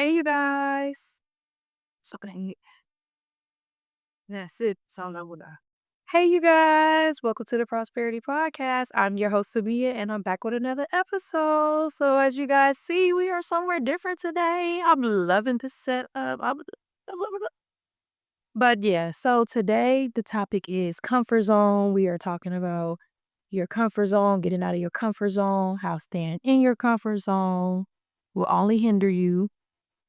Hey, you guys. So dang it. That's it. So loud. Hey, you guys. Welcome to the Prosperity Podcast. I'm your host, Sabia, and I'm back with another episode. So, as you guys see, we are somewhere different today. I'm loving the setup. I'm loving it. But yeah, so today the topic is comfort zone. We are talking about your comfort zone, getting out of your comfort zone, how staying in your comfort zone will only hinder you.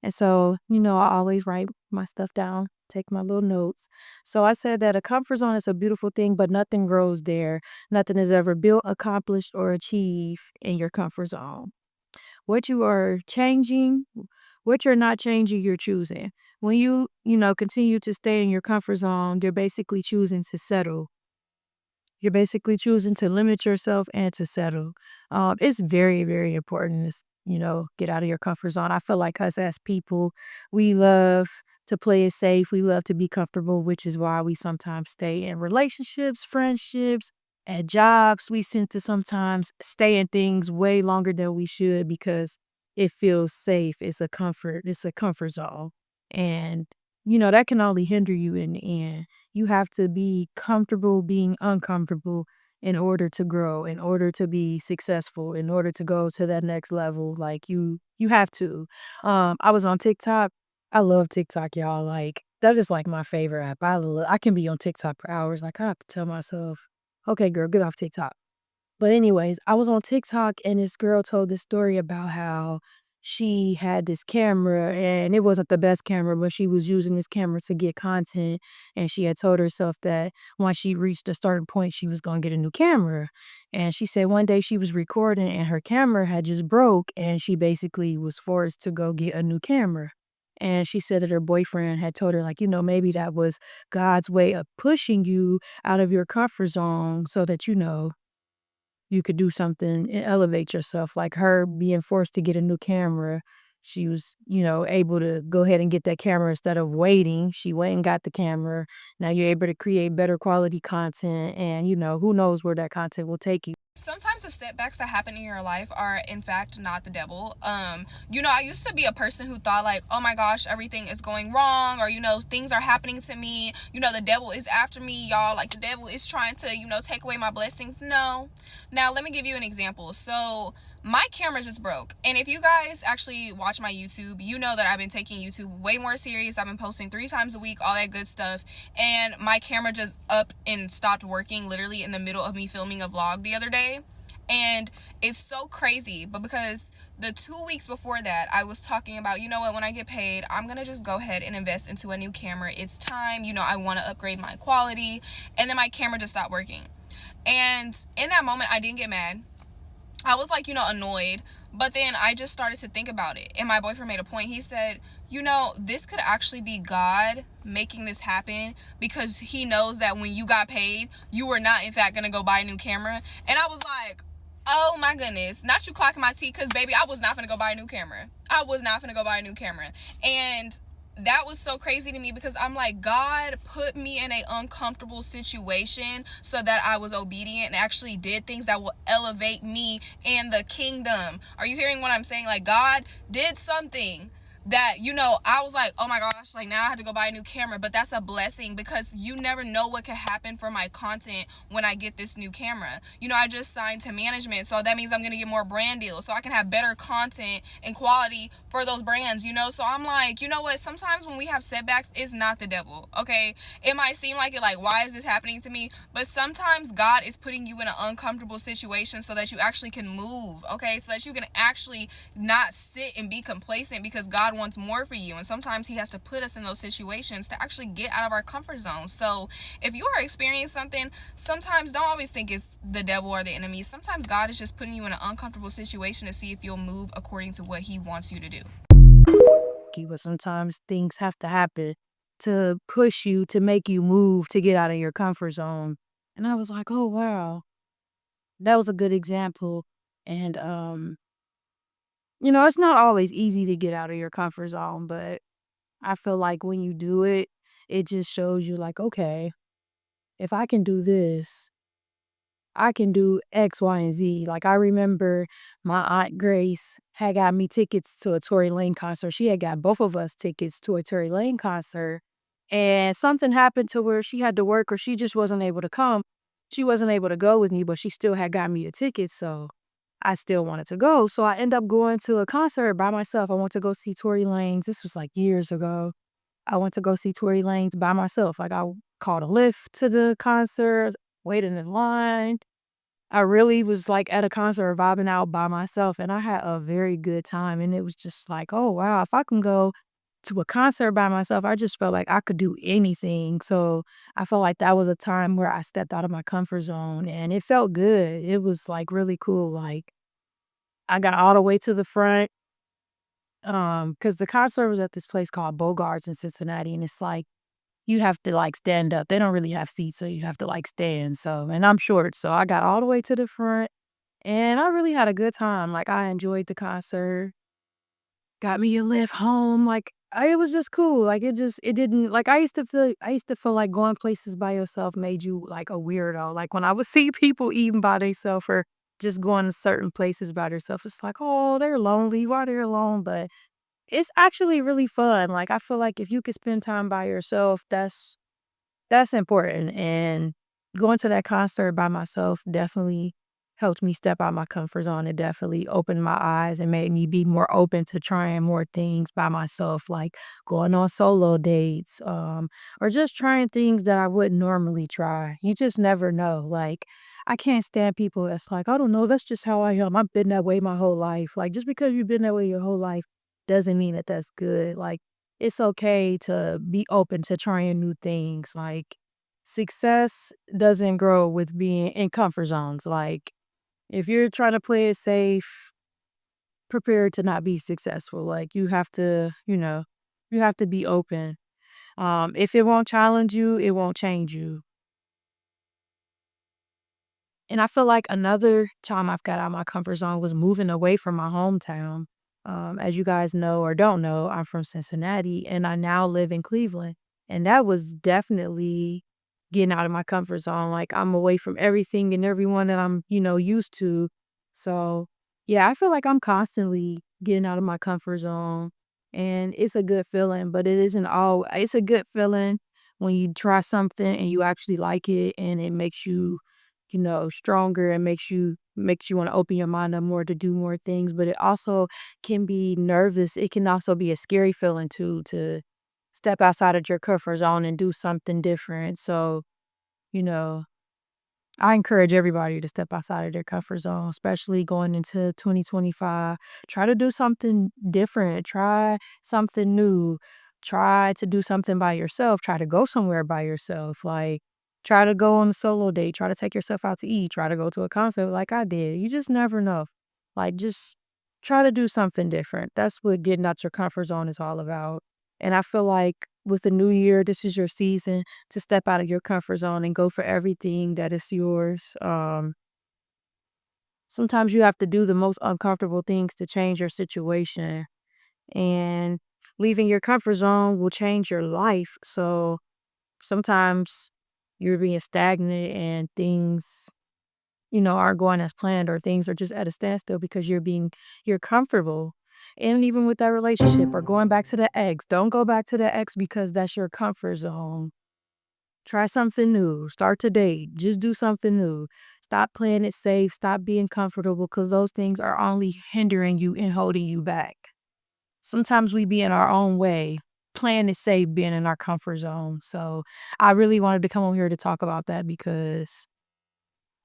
And so, I always write my stuff down, take my little notes. So I said that a comfort zone is a beautiful thing, but nothing grows there. Nothing is ever built, accomplished, or achieved in your comfort zone. What you are changing, what you're not changing, you're choosing. When you continue to stay in your comfort zone, you're basically choosing to settle. You're basically choosing to limit yourself and to settle. It's very, very important to, get out of your comfort zone. I feel like us as people, we love to play it safe. We love to be comfortable, which is why we sometimes stay in relationships, friendships, at jobs. We tend to sometimes stay in things way longer than we should because it feels safe. It's a comfort. It's a comfort zone. And, that can only hinder you in the end. You have to be comfortable being uncomfortable in order to grow, in order to be successful, in order to go to that next level. Like you have to. I was on TikTok. I love TikTok, y'all. Like that is like my favorite app. I can be on TikTok for hours. Like I have to tell myself, okay, girl, get off TikTok. But anyways, I was on TikTok and this girl told this story about how she had this camera and it wasn't the best camera, but she was using this camera to get content. And she had told herself that once she reached a certain point, she was going to get a new camera. And she said one day she was recording and her camera had just broke and she basically was forced to go get a new camera. And she said that her boyfriend had told her, like, maybe that was God's way of pushing you out of your comfort zone so that, you could do something and elevate yourself, like her being forced to get a new camera. She was, able to go ahead and get that camera instead of waiting. She went and got the camera. Now you're able to create better quality content and, who knows where that content will take you. Sometimes the setbacks that happen in your life are in fact not the devil. I used to be a person who thought like, oh my gosh, everything is going wrong, or things are happening to me, the devil is after me, y'all, like the devil is trying to, take away my blessings. No. Now let me give you an example. So my camera just broke, and if you guys actually watch my YouTube, you know that I've been taking YouTube way more serious. I've been posting 3 times a week, all that good stuff, and my camera just up and stopped working literally in the middle of me filming a vlog the other day. And it's so crazy, but because the 2 weeks before that, I was talking about, when I get paid, I'm gonna just go ahead and invest into a new camera. It's time, I want to upgrade my quality. And then my camera just stopped working. And in that moment, I didn't get mad. I was like, annoyed. But then I just started to think about it. And my boyfriend made a point. He said, this could actually be God making this happen because he knows that when you got paid, you were not, in fact, going to go buy a new camera. And I was like, oh my goodness, not you clocking my teeth, because baby, I was not going to go buy a new camera. I was not going to go buy a new camera. And that was so crazy to me because I'm like, God put me in an uncomfortable situation so that I was obedient and actually did things that will elevate me in the kingdom. Are you hearing what I'm saying? Like, God did something that, I was like, oh my gosh, like now I have to go buy a new camera. But that's a blessing because you never know what could happen for my content when I get this new camera. I just signed to management, so that means I'm going to get more brand deals so I can have better content and quality for those brands, so I'm like, you know what, sometimes when we have setbacks, it's not the devil. Okay, it might seem like it, like, why is this happening to me? But sometimes God is putting you in an uncomfortable situation so that you actually can move. Okay, so that you can actually not sit and be complacent because God wants more for you. And sometimes he has to put us in those situations to actually get out of our comfort zone. So if you are experiencing something, sometimes don't always think it's the devil or the enemy. Sometimes God is just putting you in an uncomfortable situation to see if you'll move according to what he wants you to do. But sometimes things have to happen to push you, to make you move, to get out of your comfort zone. And I was like, oh wow, that was a good example. And it's not always easy to get out of your comfort zone, but I feel like when you do it, it just shows you like, okay, if I can do this, I can do X, Y, and Z. Like I remember my Aunt Grace, had got me tickets to a Tory Lane concert. She had got both of us tickets to a Tory Lane concert, and something happened to where she had to work or she just wasn't able to come. She wasn't able to go with me, but she still had got me a ticket, so I still wanted to go. So I end up going to a concert by myself. I went to go see Tory Lanez. This was like years ago. I went to go see Tory Lanez by myself. Like I called a Lyft to the concert, waited in line. I really was like at a concert vibing out by myself and I had a very good time. And it was just like, oh wow, if I can go to a concert by myself, I just felt like I could do anything. So I felt like that was a time where I stepped out of my comfort zone and it felt good. It was like really cool. Like I got all the way to the front. Because the concert was at this place called Bogarts in Cincinnati, and it's like you have to like stand up. They don't really have seats, so you have to like stand. So, and I'm short, so I got all the way to the front, and I really had a good time. Like I enjoyed the concert. Got me a lift home. Like it was just cool. Like it didn't like I used to feel like going places by yourself made you like a weirdo. Like when I would see people eating by themselves or just going to certain places by themselves, it's like, oh, they're lonely. Why they're alone? But it's actually really fun. Like, I feel like if you could spend time by yourself, that's important, and going to that concert by myself definitely helped me step out my comfort zone. It definitely opened my eyes and made me be more open to trying more things by myself, like going on solo dates, or just trying things that I wouldn't normally try. You just never know. Like, I can't stand people that's like, I don't know, that's just how I am. I've been that way my whole life. Like, just because you've been that way your whole life doesn't mean that that's good. Like, it's okay to be open to trying new things. Like, success doesn't grow with being in comfort zones. Like, if you're trying to play it safe, prepare to not be successful. Like, you have to, you have to be open. If it won't challenge you, it won't change you. And I feel like another time I've got out of my comfort zone was moving away from my hometown. As you guys know or don't know, I'm from Cincinnati and I now live in Cleveland. And that was definitely getting out of my comfort zone. Like I'm away from everything and everyone that I'm, used to. So yeah, I feel like I'm constantly getting out of my comfort zone. And it's a good feeling, but it isn't all it's a good feeling when you try something and you actually like it and it makes you stronger and makes you want to open your mind up more to do more things. But it also can be nervous. It can also be a scary feeling too to step outside of your comfort zone and do something different. So, you know, I encourage everybody to step outside of their comfort zone, especially going into 2025. Try to do something different. Try something new. Try to do something by yourself. Try to go somewhere by yourself. Like, try to go on a solo date. Try to take yourself out to eat. Try to go to a concert like I did. You just never know. Like, just try to do something different. That's what getting out your comfort zone is all about. And I feel like with the new year, this is your season to step out of your comfort zone and go for everything that is yours. Sometimes you have to do the most uncomfortable things to change your situation, and leaving your comfort zone will change your life. So sometimes you're being stagnant and things, aren't going as planned or things are just at a standstill because you're comfortable. And even with that relationship or going back to the ex, don't go back to the ex because that's your comfort zone. Try something new. Start today. Just do something new. Stop playing it safe. Stop being comfortable because those things are only hindering you and holding you back. Sometimes we be in our own way, playing it safe, being in our comfort zone. So I really wanted to come over here to talk about that because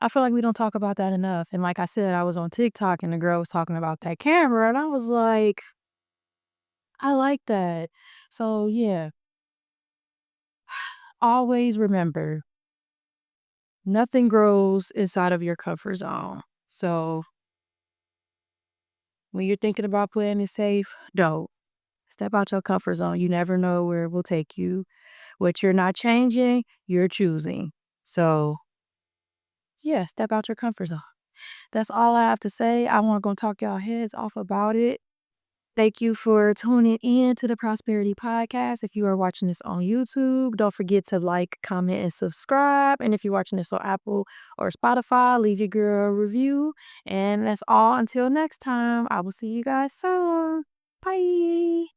I feel like we don't talk about that enough. And like I said, I was on TikTok and the girl was talking about that camera and I was like, I like that. So yeah, always remember nothing grows inside of your comfort zone. So when you're thinking about playing it safe, don't step out your comfort zone. You never know where it will take you. What you're not changing, you're choosing. So yeah, step out your comfort zone. That's all I have to say. I want to go talk y'all heads off about it. Thank you for tuning in to the Prosperity Podcast. If you are watching this on YouTube, don't forget to like, comment, and subscribe. And if you're watching this on Apple or Spotify, leave your girl a review. And that's all until next time. I will see you guys soon. Bye.